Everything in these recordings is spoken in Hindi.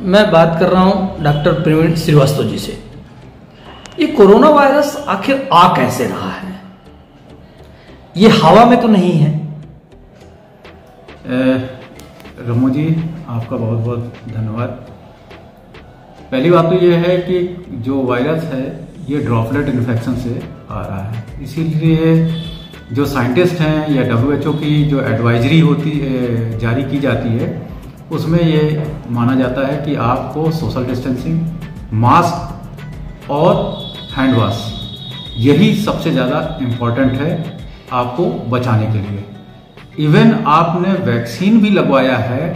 मैं बात कर रहा हूं डॉक्टर प्रवीण श्रीवास्तव जी से। ये कोरोना वायरस आखिर आ कैसे रहा है? ये हवा में तो नहीं है? रमो जी, आपका बहुत बहुत धन्यवाद। पहली बात तो ये है कि जो वायरस है ये ड्रॉपलेट इन्फेक्शन से आ रहा है, इसीलिए जो साइंटिस्ट हैं या WHO की जो एडवाइजरी होती है जारी की जाती है उसमें ये माना जाता है कि आपको सोशल डिस्टेंसिंग, मास्क और हैंड वॉश यही सबसे ज़्यादा इम्पॉर्टेंट है आपको बचाने के लिए। इवन आपने वैक्सीन भी लगवाया है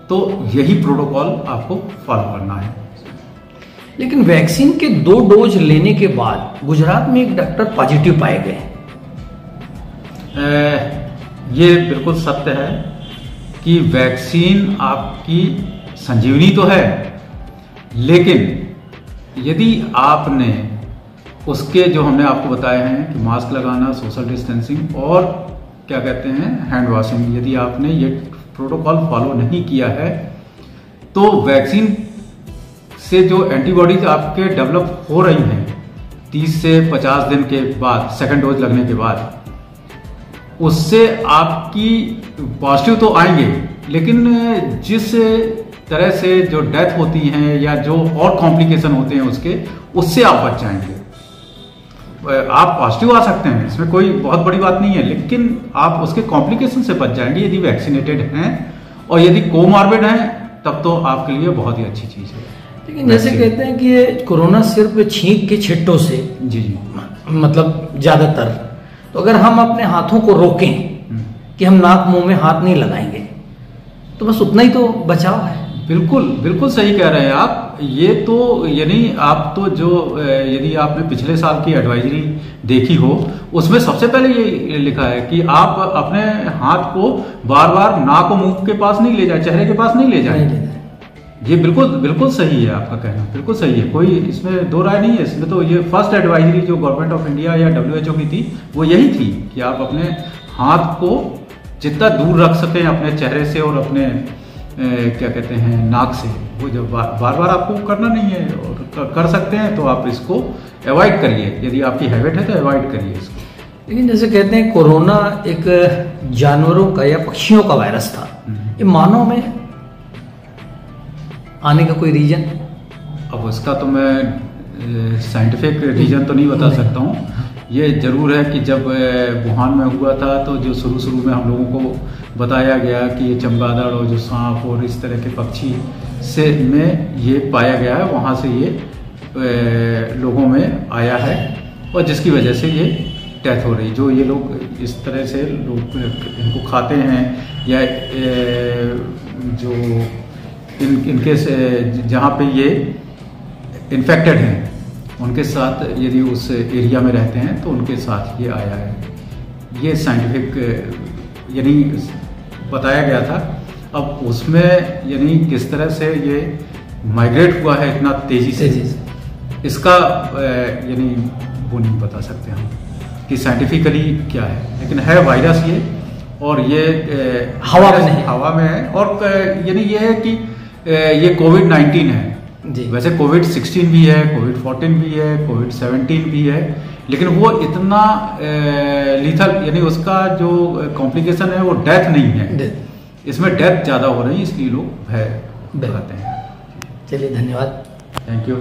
तो यही प्रोटोकॉल आपको फॉलो करना है। लेकिन वैक्सीन के 2 डोज लेने के बाद गुजरात में एक डॉक्टर पॉजिटिव पाए गए। ये बिल्कुल सत्य है कि वैक्सीन आपकी संजीवनी तो है, लेकिन यदि आपने उसके जो हमने आपको बताए हैं कि मास्क लगाना, सोशल डिस्टेंसिंग और क्या कहते हैं हैंड वॉशिंग, यदि आपने ये प्रोटोकॉल फॉलो नहीं किया है तो वैक्सीन से जो एंटीबॉडीज आपके डेवलप हो रही हैं 30 से 50 दिन के बाद, सेकंड डोज लगने के बाद, उससे आपकी पॉजिटिव तो आएंगे, लेकिन जिस तरह से जो डेथ होती हैं या जो और कॉम्प्लिकेशन होते हैं उससे आप बच जाएंगे। आप पॉजिटिव आ सकते हैं, इसमें कोई बहुत बड़ी बात नहीं है, लेकिन आप उसके कॉम्प्लिकेशन से बच जाएंगे यदि वैक्सीनेटेड हैं, और यदि कोमॉर्बिड हैं तब तो आपके लिए बहुत ही अच्छी चीज़ है। लेकिन जैसे कहते हैं कि ये कोरोना सिर्फ छींक के छिट्टों से, जी मतलब ज्यादातर, तो अगर हम अपने हाथों को रोकें कि हम नाक मुंह में हाथ नहीं लगाएंगे तो बस उतना ही तो बचाव है। बिल्कुल सही कह रहे हैं आप। ये तो यानी आप तो जो यदि आपने पिछले साल की एडवाइजरी देखी हो उसमें सबसे पहले ये लिखा है कि आप अपने हाथ को बार बार नाक और मुंह के पास नहीं ले जाए, चेहरे के पास नहीं ले जाए। ये बिल्कुल सही है, आपका कहना बिल्कुल सही है, कोई इसमें दो राय नहीं है। इसमें तो ये फर्स्ट एडवाइजरी जो गवर्नमेंट ऑफ इंडिया या WHO की थी वो यही थी कि आप अपने हाथ को जितना दूर रख सकें अपने चेहरे से और अपने क्या कहते हैं नाक से, वो जब बार बार आपको करना नहीं है, और कर सकते हैं तो आप इसको अवॉइड करिए। यदि आपकी हैबिट है तो अवॉइड करिए इसको। लेकिन जैसे कहते हैं कोरोना एक जानवरों का या पक्षियों का वायरस था, ये मानव में आने का कोई रीजन? अब उसका तो मैं साइंटिफिक रीजन तो नहीं बता सकता हूँ। ये जरूर है कि जब वुहान में हुआ था तो जो शुरू में हम लोगों को बताया गया कि ये चमगादड़ और जो सांप और इस तरह के पक्षी से में ये पाया गया है, वहाँ से ये लोगों में आया है और जिसकी वजह से ये डेथ हो रही। जो ये लोग इस तरह से लोग इनको खाते हैं या जो इनके से जहाँ पे ये इन्फेक्टेड हैं उनके साथ यदि उस एरिया में रहते हैं तो उनके साथ ये आया है। ये साइंटिफिक यानी बताया गया था। अब उसमें यानी किस तरह से ये माइग्रेट हुआ है इतना तेजी से, इसका यानी वो नहीं बता सकते हम कि साइंटिफिकली क्या है, लेकिन है वायरस ये, और ये हवा में नहीं, हवा में है। और यानी ये है कि ये कोविड-19 है जी। वैसे कोविड-16 भी है, कोविड-14 भी है, कोविड-17 भी है, लेकिन वो इतना लीथल यानी उसका जो कॉम्प्लिकेशन है वो डेथ नहीं है। इसमें डेथ ज़्यादा हो रही है, इसलिए लोग भय खाते हैं। चलिए, धन्यवाद। Thank you.